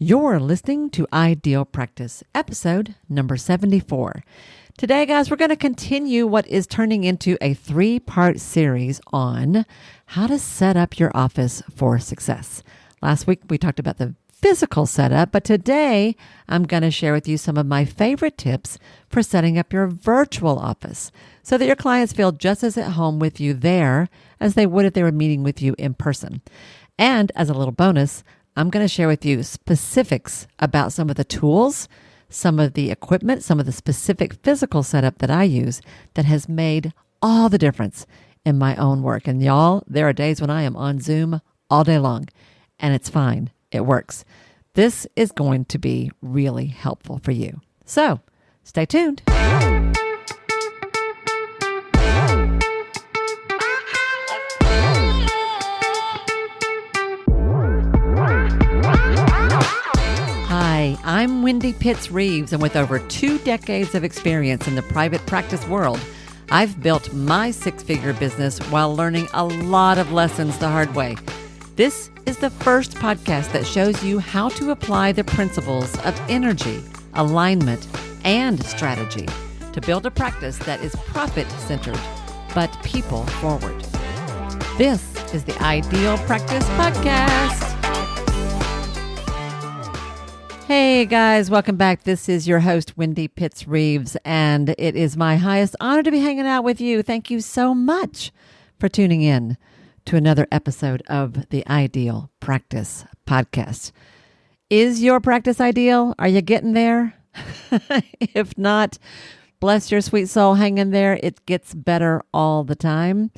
You're listening to Ideal Practice, episode number 74. Today, guys, we're going to continue what is turning into a 3-part series on how to set up your office for success. Last week, we talked about the physical setup, but today I'm going to share with you some of my favorite tips for setting up your virtual office so that your clients feel just as at home with you there as they would if they were meeting with you in person. And as a little bonus, I'm going to share with you specifics about some of the tools, some of the equipment, some of the specific physical setup that I use that has made all the difference in my own work. And y'all, there are days when I am on Zoom all day long, and it's fine. It works. This is going to be really helpful for you. So stay tuned. Hi, I'm Wendy Pitts-Reeves, and with over 2 decades of experience in the private practice world, I've built my 6-figure business while learning a lot of lessons the hard way. This is the first podcast that shows you how to apply the principles of energy, alignment, and strategy to build a practice that is profit-centered, but people-forward. This is the Ideal Practice Podcast. Hey guys, welcome back. This is your host, Wendy Pitts-Reeves, and it is my highest honor to be hanging out with you. Thank you so much for tuning in to another episode of the Ideal Practice Podcast. Is your practice ideal? Are you getting there? If not, bless your sweet soul, hang in there. It gets better all the time.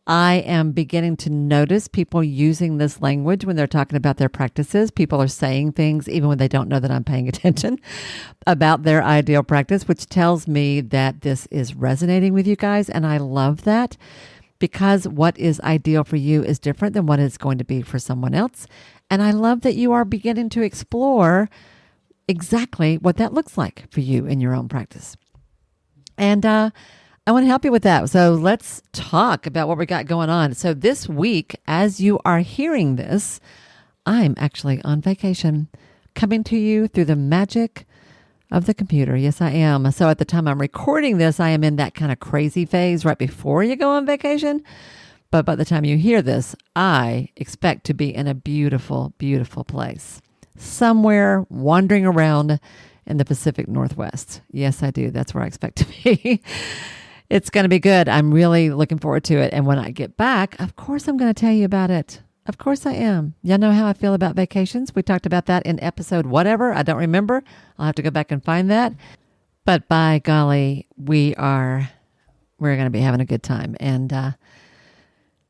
I am beginning to notice people using this language when they're talking about their practices. People are saying things even when they don't know that I'm paying attention about their ideal practice, which tells me that this is resonating with you guys. And I love that because what is ideal for you is different than what it's going to be for someone else. And I love that you are beginning to explore exactly what that looks like for you in your own practice. And I want to help you with that. So let's talk about what we got going on. So this week, as you are hearing this, I'm actually on vacation, coming to you through the magic of the computer. Yes, I am. So at the time I'm recording this, I am in that kind of crazy phase right before you go on vacation. But by the time you hear this, I expect to be in a beautiful, beautiful place, somewhere wandering around in the Pacific Northwest. Yes, I do. That's where I expect to be. It's going to be good. I'm really looking forward to it. And when I get back, of course, I'm going to tell you about it. Of course I am. Y'all know how I feel about vacations. We talked about that in episode whatever. I don't remember. I'll have to go back and find that. But by golly, we're going to be having a good time. And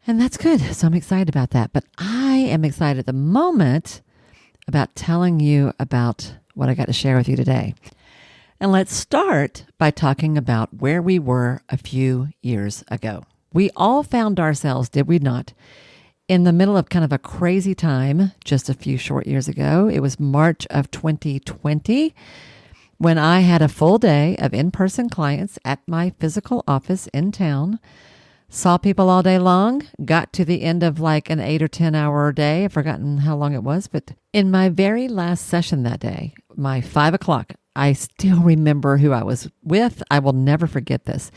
that's good. So I'm excited about that. But I am excited at the moment about telling you about what I got to share with you today. And let's start by talking about where we were a few years ago. We all found ourselves, did we not, in the middle of kind of a crazy time just a few short years ago. It was March of 2020 when I had a full day of in-person clients at my physical office in town. Saw people all day long, got to the end of like an 8 or 10 hour day. I've forgotten how long it was, but in my very last session that day, my 5 o'clock, I still remember who I was with. I will never forget this.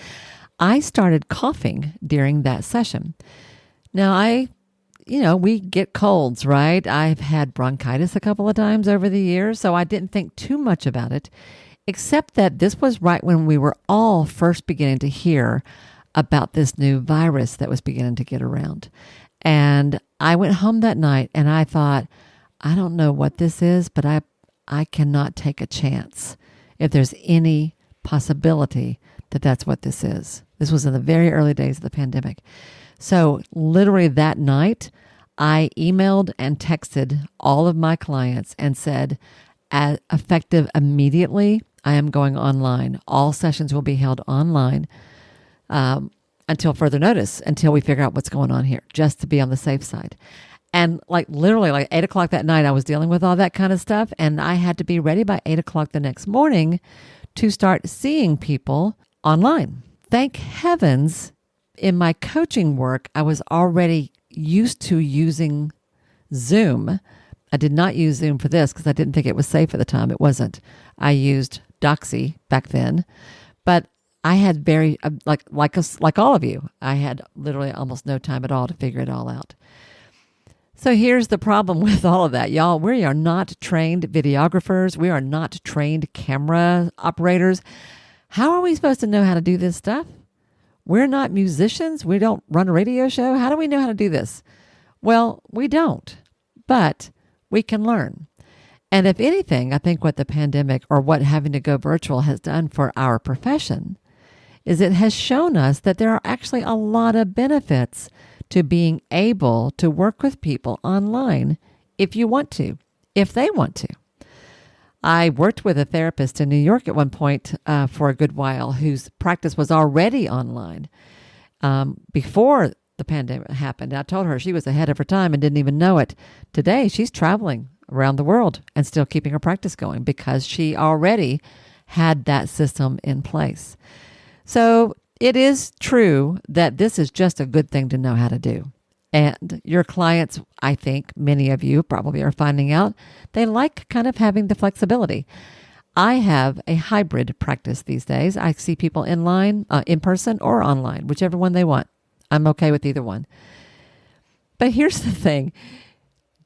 I started coughing during that session. Now we get colds, right? I've had bronchitis a couple of times over the years, so I didn't think too much about it, except that this was right when we were all first beginning to hear about this new virus that was beginning to get around. And I went home that night and I thought, I don't know what this is, but I cannot take a chance if there's any possibility that that's what this is. This was in the very early days of the pandemic. So literally that night, I emailed and texted all of my clients and said, effective immediately, I am going online. All sessions will be held online until further notice, until we figure out what's going on here, just to be on the safe side. And literally 8 o'clock that night, I was dealing with all that kind of stuff. And I had to be ready by 8 o'clock the next morning to start seeing people online. Thank heavens, in my coaching work, I was already used to using Zoom I did not use Zoom for this because I didn't think it was safe at the time. It wasn't. I used Doxy back then, but I had very, like all of you, I had literally almost no time at all to figure it all out. So here's the problem with all of that, y'all. We are not trained videographers. We are not trained camera operators. How are we supposed to know how to do this stuff? We're not musicians. We don't run a radio show. How do we know how to do this? Well, we don't, but we can learn. And if anything, I think what the pandemic or what having to go virtual has done for our profession is it has shown us that there are actually a lot of benefits to being able to work with people online if you want to, if they want to. I worked with a therapist in New York at one point for a good while whose practice was already online before the pandemic happened. I told her she was ahead of her time and didn't even know it. Today, she's traveling around the world and still keeping her practice going because she already had that system in place. So it is true that this is just a good thing to know how to do. And your clients, I think many of you probably are finding out, they like kind of having the flexibility. I have a hybrid practice these days. I see people in person or online, whichever one they want. I'm okay with either one. But here's the thing.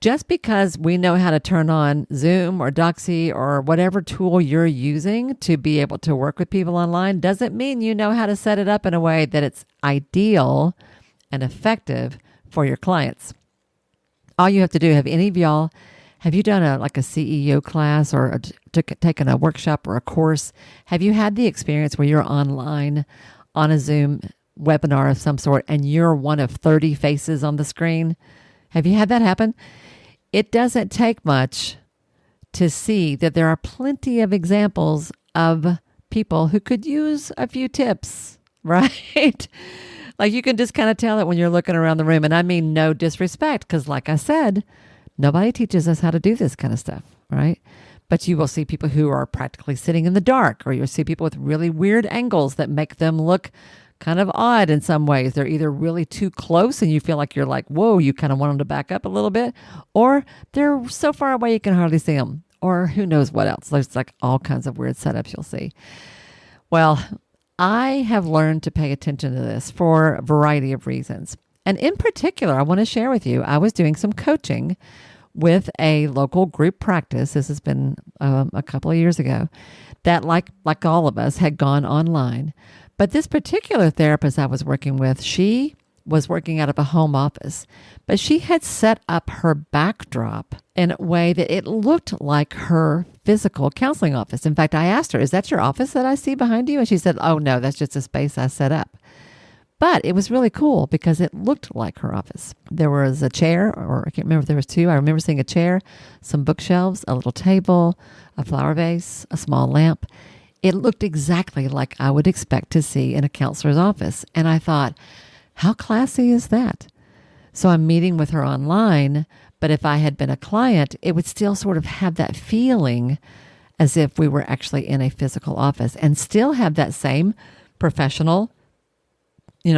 Just because we know how to turn on Zoom or Doxy or whatever tool you're using to be able to work with people online doesn't mean you know how to set it up in a way that it's ideal and effective for your clients. All you have to do, have any of y'all, have you done a CEO class or taken a workshop or a course? Have you had the experience where you're online on a Zoom webinar of some sort and you're one of 30 faces on the screen? Have you had that happen? It doesn't take much to see that there are plenty of examples of people who could use a few tips, right? Like you can just kind of tell it when you're looking around the room. And I mean no disrespect, because like I said, nobody teaches us how to do this kind of stuff, right? But you will see people who are practically sitting in the dark, or you'll see people with really weird angles that make them look kind of odd in some ways. They're either really too close and you feel like you're like, whoa, you kind of want them to back up a little bit, or they're so far away you can hardly see them, or who knows what else. There's like all kinds of weird setups you'll see. Well, I have learned to pay attention to this for a variety of reasons. And in particular, I want to share with you, I was doing some coaching with a local group practice. This has been a couple of years ago, that like all of us had gone online. But this particular therapist I was working with, she was working out of a home office, but she had set up her backdrop in a way that it looked like her physical counseling office. In fact, I asked her, is that your office that I see behind you? And she said, oh no, that's just a space I set up. But it was really cool because it looked like her office. There was a chair, or I can't remember if there was two. I remember seeing a chair, some bookshelves, a little table, a flower vase, a small lamp. It looked exactly like I would expect to see in a counselor's office. And I thought, how classy is that? So I'm meeting with her online, but if I had been a client, it would still sort of have that feeling as if we were actually in a physical office and still have that same professional,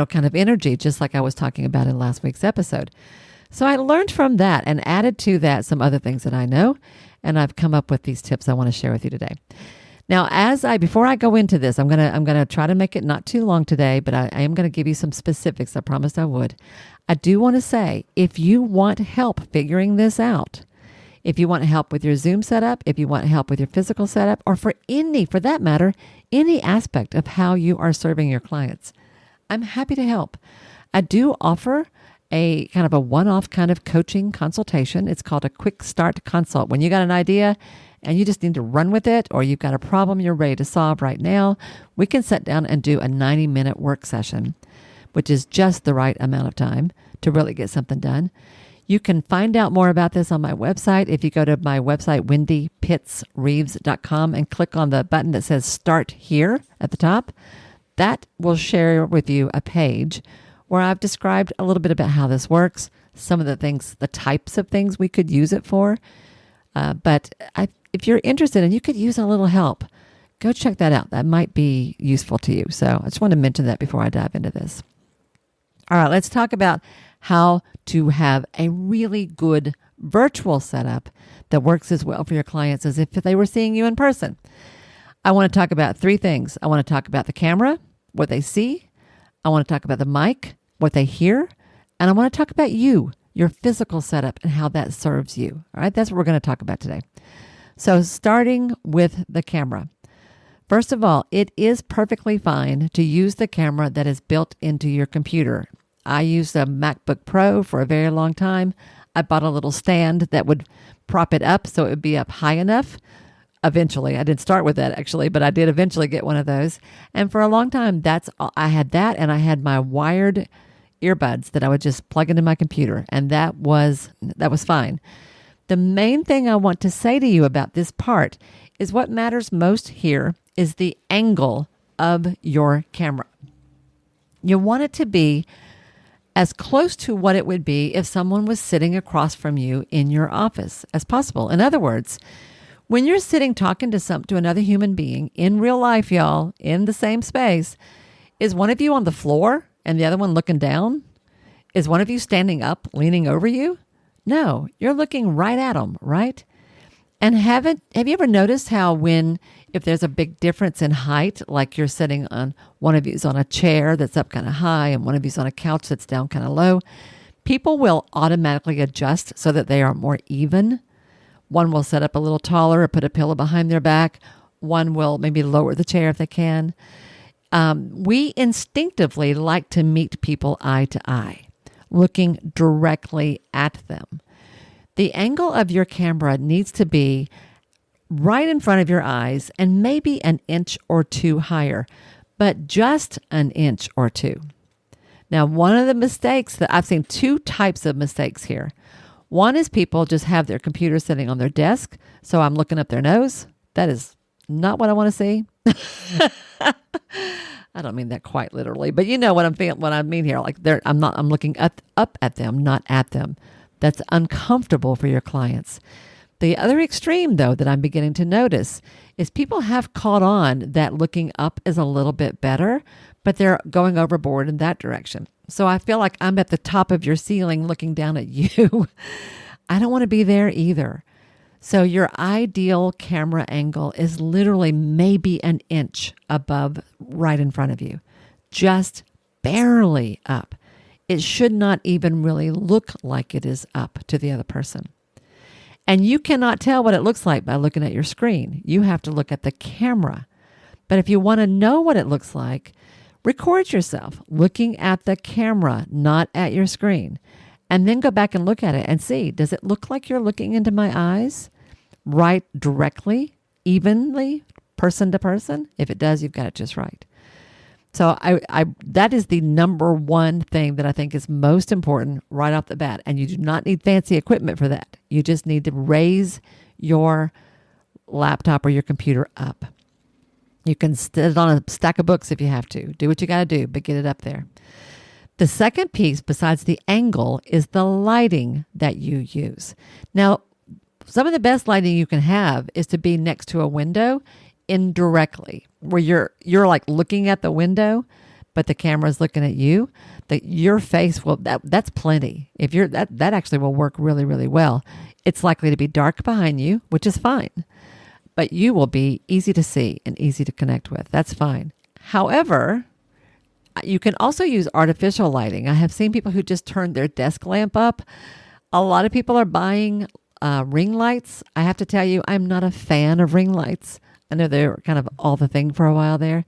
kind of energy, just like I was talking about in last week's episode. So I learned from that and added to that some other things that I know, and I've come up with these tips I want to share with you today. Now, before I go into this, I'm gonna try to make it not too long today, but I am gonna give you some specifics. I promised I would. I do want to say, if you want help figuring this out, if you want help with your Zoom setup, if you want help with your physical setup, or for that matter, any aspect of how you are serving your clients, I'm happy to help. I do offer a kind of a one-off kind of coaching consultation. It's called a quick start consult. When you got an idea and you just need to run with it, or you've got a problem you're ready to solve right now, we can sit down and do a 90-minute work session, which is just the right amount of time to really get something done. You can find out more about this on my website. If you go to my website, wendypittsreeves.com, and click on the button that says Start Here at the top, that will share with you a page where I've described a little bit about how this works, some of the things, the types of things we could use it for. If you're interested and you could use a little help, go check that out. That might be useful to you. So I just want to mention that before I dive into this. All right, let's talk about how to have a really good virtual setup that works as well for your clients as if they were seeing you in person. I want to talk about three things. I want to talk about the camera, what they see. I want to talk about the mic, what they hear. And I want to talk about you, your physical setup, and how that serves you. All right, that's what we're going to talk about today. So starting with the camera. First of all, it is perfectly fine to use the camera that is built into your computer. I used a MacBook Pro for a very long time. I bought a little stand that would prop it up so it would be up high enough. Eventually, I didn't start with that actually, but I did eventually get one of those. And for a long time, I had that, and I had my wired earbuds that I would just plug into my computer, and that was fine. The main thing I want to say to you about this part is what matters most here is the angle of your camera. You want it to be as close to what it would be if someone was sitting across from you in your office as possible. In other words, when you're sitting talking to another human being in real life, y'all, in the same space, is one of you on the floor and the other one looking down? Is one of you standing up, leaning over you? No, you're looking right at them, right? And have you ever noticed how if there's a big difference in height, like you're sitting on, one of you's on a chair that's up kind of high and one of you's on a couch that's down kind of low, people will automatically adjust so that they are more even. One will set up a little taller or put a pillow behind their back. One will maybe lower the chair if they can. We instinctively like to meet people eye to eye, looking directly at them. The angle of your camera needs to be right in front of your eyes and maybe an inch or two higher, but just an inch or two. Now, one of the mistakes that I've seen, two types of mistakes here. One is people just have their computer sitting on their desk, so I'm looking up their nose. That is not what I want to see. I don't mean that quite literally, but you know what I mean here. Like I'm looking up at them, not at them. That's uncomfortable for your clients. The other extreme, though, that I'm beginning to notice is people have caught on that looking up is a little bit better, but they're going overboard in that direction. So I feel like I'm at the top of your ceiling looking down at you. I don't want to be there either. So your ideal camera angle is literally maybe an inch above right in front of you, just barely up. It should not even really look like it is up to the other person. And you cannot tell what it looks like by looking at your screen. You have to look at the camera. But if you want to know what it looks like, record yourself looking at the camera, not at your screen. And then go back and look at it and see, does it look like you're looking into my eyes? Right directly, evenly, person to person? If it does, you've got it just right. So that is the number one thing that I think is most important right off the bat. And you do not need fancy equipment for that. You just need to raise your laptop or your computer up. You can sit it on a stack of books if you have to. Do what you got to do, but get it up there. The second piece, besides the angle, is the lighting that you use. Now, some of the best lighting you can have is to be next to a window indirectly, where you're like looking at the window, but the camera's looking at you. Your face will, that's plenty. If you're that actually will work really, really well. It's likely to be dark behind you, which is fine, but you will be easy to see and easy to connect with. That's fine. However, you can also use artificial lighting. I have seen people who just turn their desk lamp up. A lot of people are buying ring lights. I have to tell you, I'm not a fan of ring lights. I know they were kind of all the thing for a while there.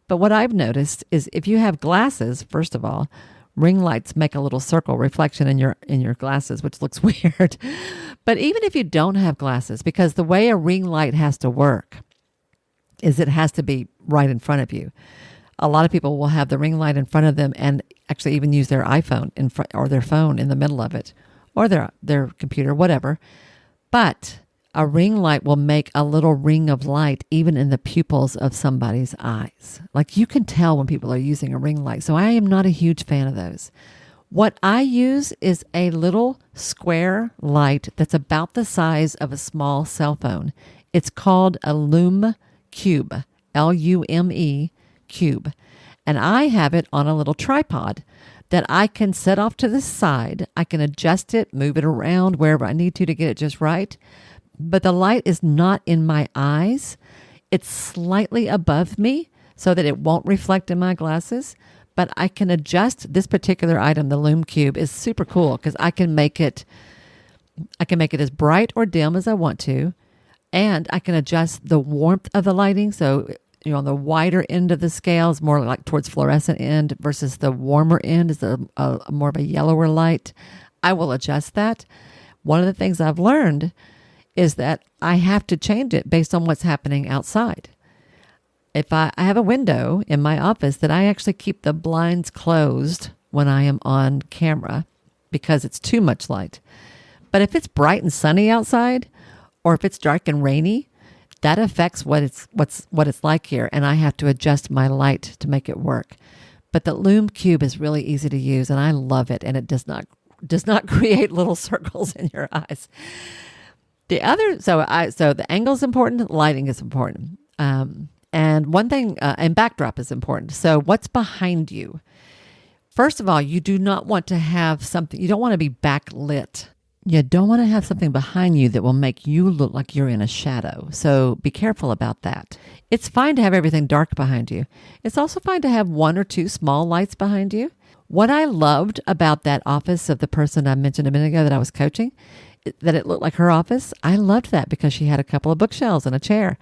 But what I've noticed is if you have glasses, first of all, ring lights make a little circle reflection in your glasses, which looks weird. But even if you don't have glasses, because the way a ring light has to work is it has to be right in front of you. A lot of people will have the ring light in front of them and actually even use their iPhone in front or their phone in the middle of it, or their computer, whatever. But a ring light will make a little ring of light even in the pupils of somebody's eyes. Like you can tell when people are using a ring light. So I am not a huge fan of those. What I use is a little square light that's about the size of a small cell phone. It's called a Lume Cube, Lume Cube. And I have it on a little tripod that I can set off to the side. I can adjust it, move it around wherever I need to get it just right. But the light is not in my eyes. It's slightly above me so that it won't reflect in my glasses. But I can adjust this particular item. The Lume Cube is super cool because I can make it as bright or dim as I want to. And I can adjust the warmth of the lighting. So, on the wider end of the scale is more like towards fluorescent end versus the warmer end is a more of a yellower light. I will adjust that. One of the things I've learned is that I have to change it based on what's happening outside. If I have a window in my office that I actually keep the blinds closed when I am on camera because it's too much light. But if it's bright and sunny outside, or if it's dark and rainy, that affects what it's like here, and I have to adjust my light to make it work. But the Lume Cube is really easy to use, and I love it, and it does not create little circles in your eyes. So the angle is important, lighting is important, and one thing, and backdrop is important. So what's behind you? First of all, you do not want to have something. You don't want to be backlit. You don't want to have something behind you that will make you look like you're in a shadow. So be careful about that. It's fine to have everything dark behind you. It's also fine to have one or two small lights behind you. What I loved about that office of the person I mentioned a minute ago that I was coaching, that it looked like her office, I loved that because she had a couple of bookshelves and a chair.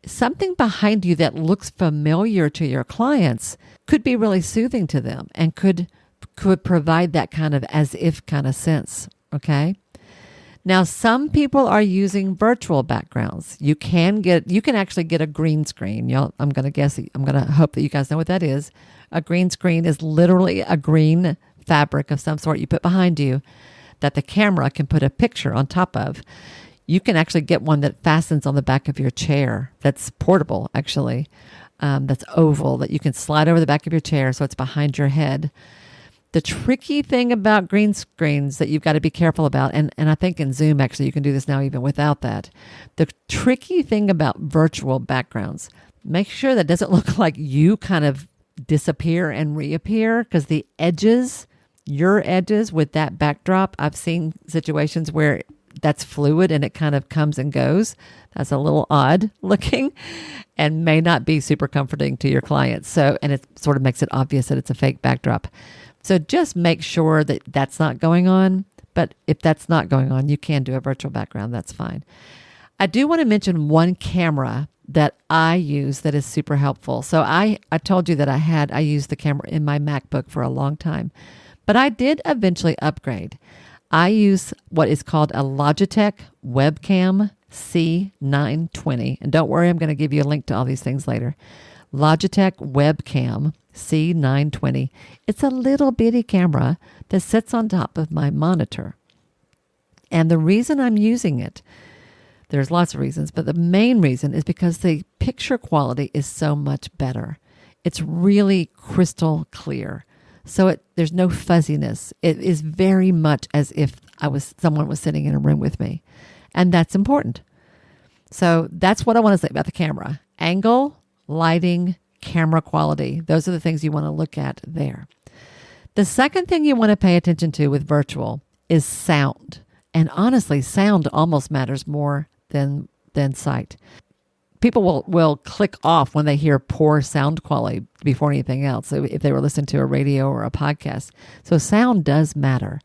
Something behind you that looks familiar to your clients could be really soothing to them and could provide that kind of as if kind of sense. Okay. Now, some people are using virtual backgrounds. You can actually get a green screen. I'm going to hope that you guys know what that is. A green screen is literally a green fabric of some sort you put behind you that the camera can put a picture on top of. You can actually get one that fastens on the back of your chair. That's portable, actually. That's oval that you can slide over the back of your chair so it's behind your head. The tricky thing about green screens that you've got to be careful about, and I think in Zoom, actually, you can do this now even without that. The tricky thing about virtual backgrounds, make sure that doesn't look like you kind of disappear and reappear, because your edges with that backdrop, I've seen situations where that's fluid and it kind of comes and goes. That's a little odd looking and may not be super comforting to your clients. And it sort of makes it obvious that it's a fake backdrop. So just make sure that that's not going on. But if that's not going on, you can do a virtual background. That's fine. I do want to mention one camera that I use that is super helpful. So I told you that I used the camera in my MacBook for a long time, but I did eventually upgrade. I use what is called a Logitech webcam C920. And don't worry, I'm going to give you a link to all these things later. Logitech webcam C920. It's a little bitty camera that sits on top of my monitor. And the reason I'm using it, there's lots of reasons, but the main reason is because the picture quality is so much better. It's really crystal clear. So there's no fuzziness. It is very much as if someone was sitting in a room with me. And that's important. So that's what I want to say about the camera. Angle, lighting, camera quality. Those are the things you want to look at there. The second thing you want to pay attention to with virtual is sound. And honestly, sound almost matters more than sight. People will click off when they hear poor sound quality before anything else, if they were listening to a radio or a podcast. So sound does matter.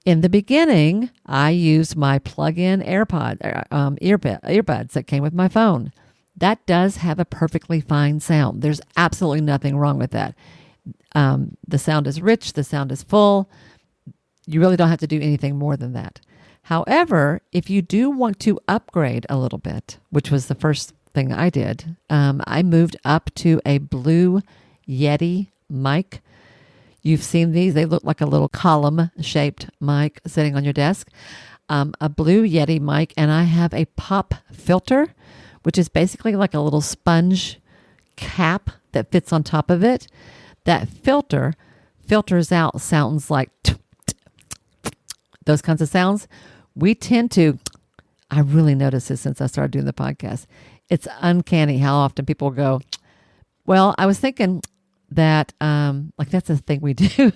In the beginning, I used my plug-in earbuds that came with my phone. That does have a perfectly fine sound. There's absolutely nothing wrong with that. The sound is rich. The sound is full. You really don't have to do anything more than that. However, if you do want to upgrade a little bit, which was the first thing I did, I moved up to a Blue Yeti mic. You've seen these. They look like a little column-shaped mic sitting on your desk. A Blue Yeti mic, and I have a pop filter, which is basically like a little sponge cap that fits on top of it. That filters out sounds like those kinds of sounds. We tend to, I really noticed this since I started doing the podcast. It's uncanny how often people go, well, I was thinking that, like that's a thing we do.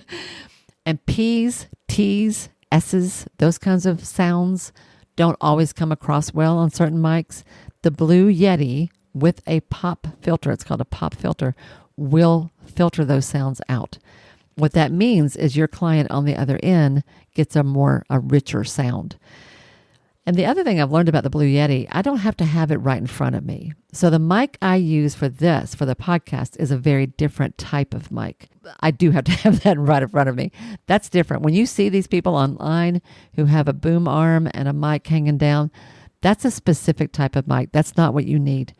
And P's, T's, S's, those kinds of sounds don't always come across well on certain mics. The Blue Yeti with a pop filter, it's called a pop filter, will filter those sounds out. What that means is your client on the other end gets a richer sound. And the other thing I've learned about the Blue Yeti, I don't have to have it right in front of me. So the mic I use for the podcast, is a very different type of mic. I do have to have that right in front of me. That's different. When you see these people online who have a boom arm and a mic hanging down, that's a specific type of mic. That's not what you need.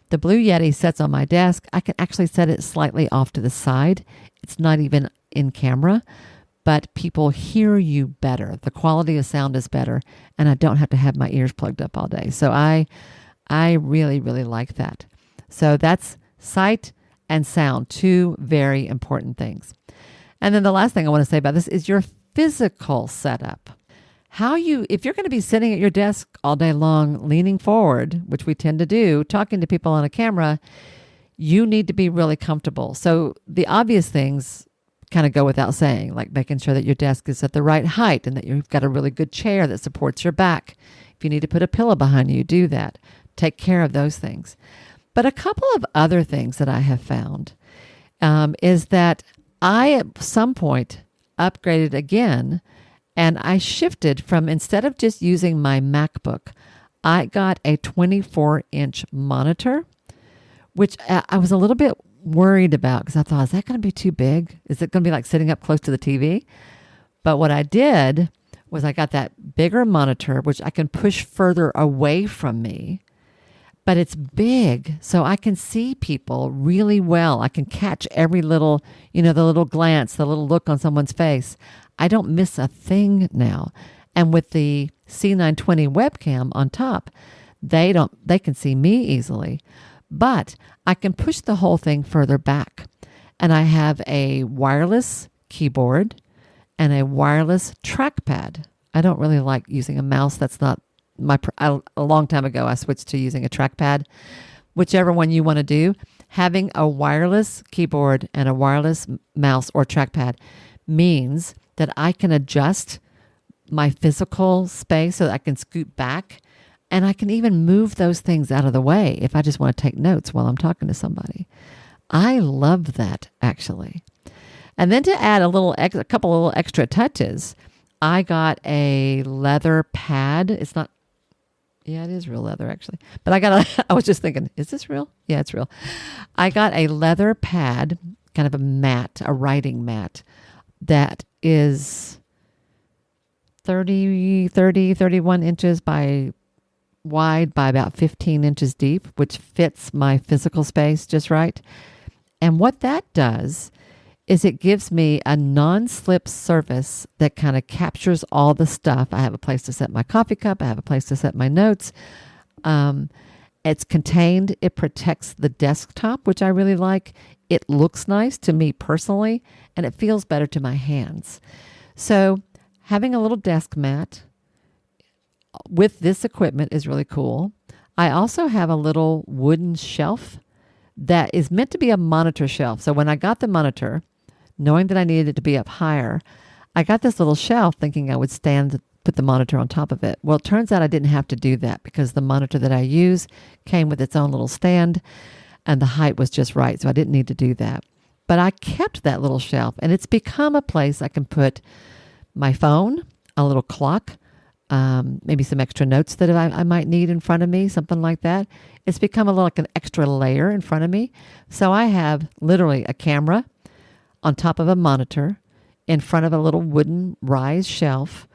The Blue Yeti sits on my desk. I can actually set it slightly off to the side. It's not even in camera, but people hear you better. The quality of sound is better, and I don't have to have my ears plugged up all day. So I really, really like that. So that's sight and sound, two very important things. And then the last thing I want to say about this is your physical setup. If you're going to be sitting at your desk all day long, leaning forward, which we tend to do, talking to people on a camera, you need to be really comfortable. So the obvious things kind of go without saying, like making sure that your desk is at the right height and that you've got a really good chair that supports your back. If you need to put a pillow behind you, do that. Take care of those things. But a couple of other things that I have found is that I, at some point, upgraded again, and I shifted from, instead of just using my MacBook, I got a 24-inch monitor, which I was a little bit worried about because I thought, is that going to be too big? Is it going to be like sitting up close to the TV? But what I did was I got that bigger monitor, which I can push further away from me, but it's big, so I can see people really well. I can catch every little, the little glance, the little look on someone's face. I don't miss a thing now. And with the C920 webcam on top, they can see me easily. But I can push the whole thing further back. And I have a wireless keyboard and a wireless trackpad. I don't really like using a mouse. That's not a long time ago, I switched to using a trackpad. Whichever one you want to do, having a wireless keyboard and a wireless mouse or trackpad means that I can adjust my physical space so that I can scoot back, and I can even move those things out of the way if I just want to take notes while I'm talking to somebody. I love that, actually. And then to add a couple of little extra touches, I got a leather pad. It is real leather, actually. But I was just thinking, is this real? Yeah, it's real. I got a leather pad, kind of a mat, a writing mat, that is 31 inches wide by about 15 inches deep, which fits my physical space just right. And what that does is it gives me a non-slip surface that kind of captures all the stuff. I have a place to set my coffee cup. I have a place to set my notes. It's contained. It protects the desktop, which I really like. It looks nice to me personally, and it feels better to my hands. So having a little desk mat with this equipment is really cool. I also have a little wooden shelf that is meant to be a monitor shelf. So when I got the monitor, knowing that I needed it to be up higher, I got this little shelf thinking I would put the monitor on top of it. Well, it turns out I didn't have to do that because the monitor that I use came with its own little stand and the height was just right. So I didn't need to do that. But I kept that little shelf, and it's become a place I can put my phone, a little clock, maybe some extra notes that I might need in front of me, something like that. It's become like an extra layer in front of me. So I have literally a camera on top of a monitor in front of a little wooden rise shelf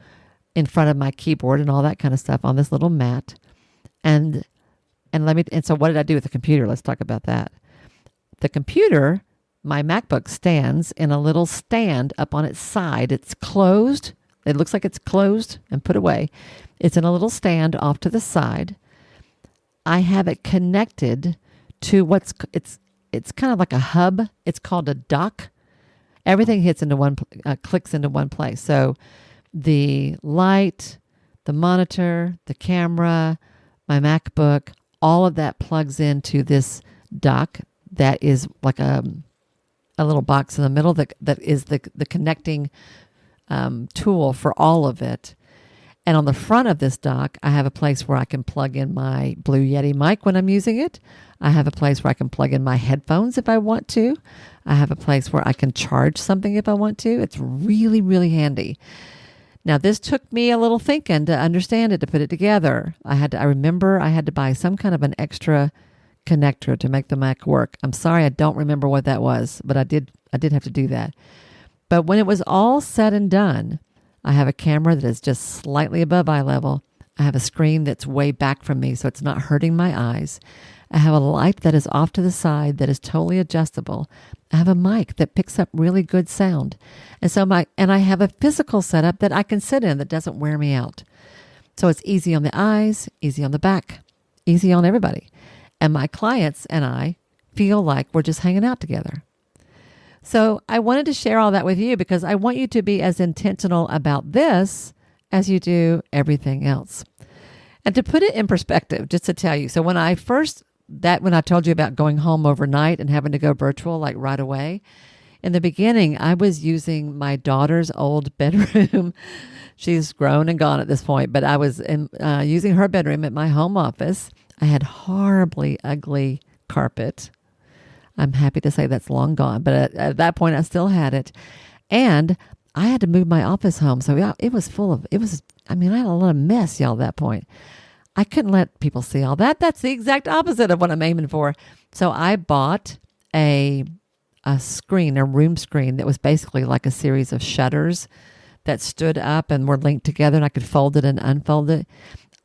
in front of my keyboard and all that kind of stuff on this little mat. And so what did I do with the computer? Let's talk about that. The computer, my MacBook, stands in a little stand up on its side. It's closed. It looks like it's closed and put away. It's in a little stand off to the side. I have it connected to it's kind of like a hub. It's called a dock. Everything clicks into one place. So the light, the monitor, the camera, my MacBook, all of that plugs into this dock that is like a little box in the middle that is the connecting tool for all of it. And on the front of this dock, I have a place where I can plug in my Blue Yeti mic when I'm using it. I have a place where I can plug in my headphones if I want to. I have a place where I can charge something if I want to. It's really, really handy. Now, this took me a little thinking to understand it, to put it together. I remember I had to buy some kind of an extra connector to make the Mac work. I'm sorry, I don't remember what that was, but I did have to do that. But when it was all said and done, I have a camera that is just slightly above eye level. I have a screen that's way back from me, so it's not hurting my eyes. I have a light that is off to the side that is totally adjustable. I have a mic that picks up really good sound. And I have a physical setup that I can sit in that doesn't wear me out. So it's easy on the eyes, easy on the back, easy on everybody. And my clients and I feel like we're just hanging out together. So I wanted to share all that with you because I want you to be as intentional about this as you do everything else. And to put it in perspective, just to tell you, so when I told you about going home overnight and having to go virtual like right away, in the beginning, I was using my daughter's old bedroom. She's grown and gone at this point, but I was using her bedroom at my home office. I had horribly ugly carpet. I'm happy to say that's long gone, but at that point I still had it. And I had to move my office home. So yeah, I had a lot of mess, y'all, at that point. I couldn't let people see all that. That's the exact opposite of what I'm aiming for. So I bought a room screen that was basically like a series of shutters that stood up and were linked together, and I could fold it and unfold it.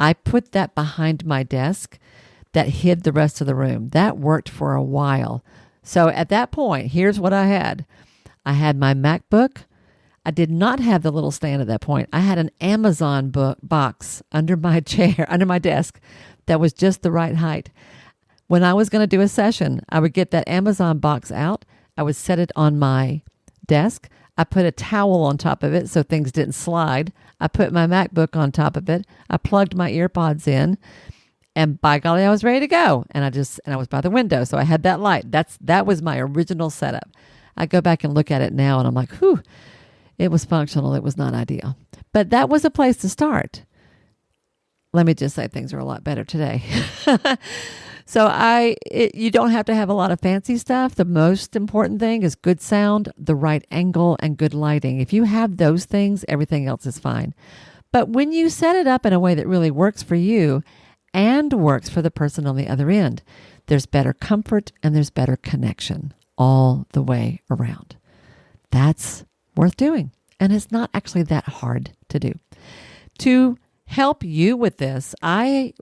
I put that behind my desk that hid the rest of the room. That worked for a while. So at that point, here's what I had. I had my MacBook. I did not have the little stand at that point. I had an Amazon box under my chair, under my desk, that was just the right height. When I was going to do a session, I would get that Amazon box out. I would set it on my desk. I put a towel on top of it so things didn't slide. I put my MacBook on top of it. I plugged my earpods in. And by golly, I was ready to go. And I was by the window, so I had that light. That was my original setup. I go back and look at it now, and I'm like, whew, it was functional. It was not ideal. But that was a place to start. Let me just say things are a lot better today. So you don't have to have a lot of fancy stuff. The most important thing is good sound, the right angle, and good lighting. If you have those things, everything else is fine. But when you set it up in a way that really works for you and works for the person on the other end, there's better comfort and there's better connection all the way around. That's worth doing. And it's not actually that hard to do. To help you with this, I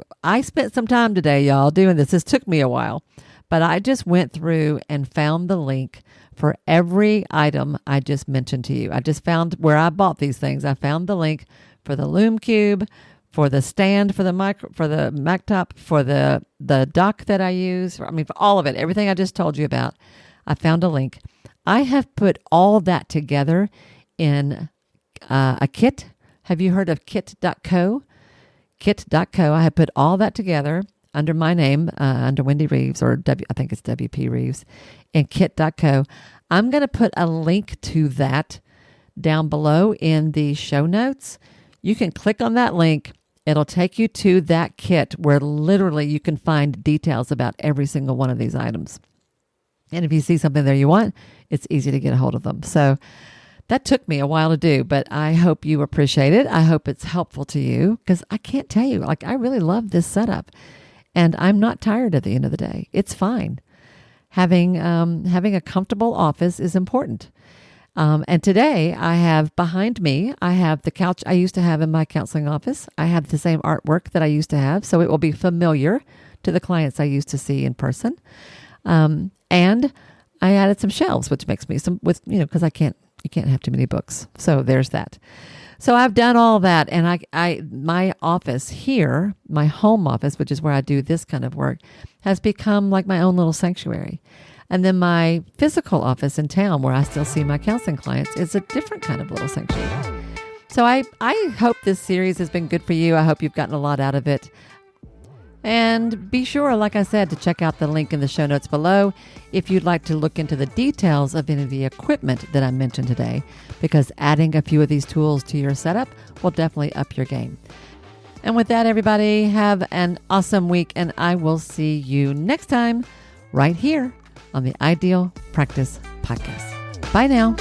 spent some time today, y'all, doing this. This took me a while, but I just went through and found the link for every item I just mentioned to you. I just found where I bought these things. I found the link for the Loom Cube, for the stand, for the Mac-top, for the dock that I use. For all of it, everything I just told you about, I found a link. I have put all that together in a kit. Have you heard of kit.co? Kit.co. I have put all that together under my name, under Wendy Reeves, or I think it's WP Reeves, in kit.co. I'm going to put a link to that down below in the show notes. You can click on that link. It'll take you to that kit where literally you can find details about every single one of these items. And if you see something there you want, it's easy to get a hold of them. So that took me a while to do, but I hope you appreciate it. I hope it's helpful to you because I can't tell you, I really love this setup and I'm not tired at the end of the day. It's fine. Having a comfortable office is important. And today I have behind me, I have the couch I used to have in my counseling office. I have the same artwork that I used to have, so it will be familiar to the clients I used to see in person. And I added some shelves, which makes me because you can't have too many books. So there's that. So I've done all that. And my office here, my home office, which is where I do this kind of work, has become like my own little sanctuary. And then my physical office in town, where I still see my counseling clients, is a different kind of little sanctuary. So I hope this series has been good for you. I hope you've gotten a lot out of it. And be sure, like I said, to check out the link in the show notes below if you'd like to look into the details of any of the equipment that I mentioned today, because adding a few of these tools to your setup will definitely up your game. And with that, everybody, have an awesome week, and I will see you next time right here on the Ideal Practice Podcast. Bye now.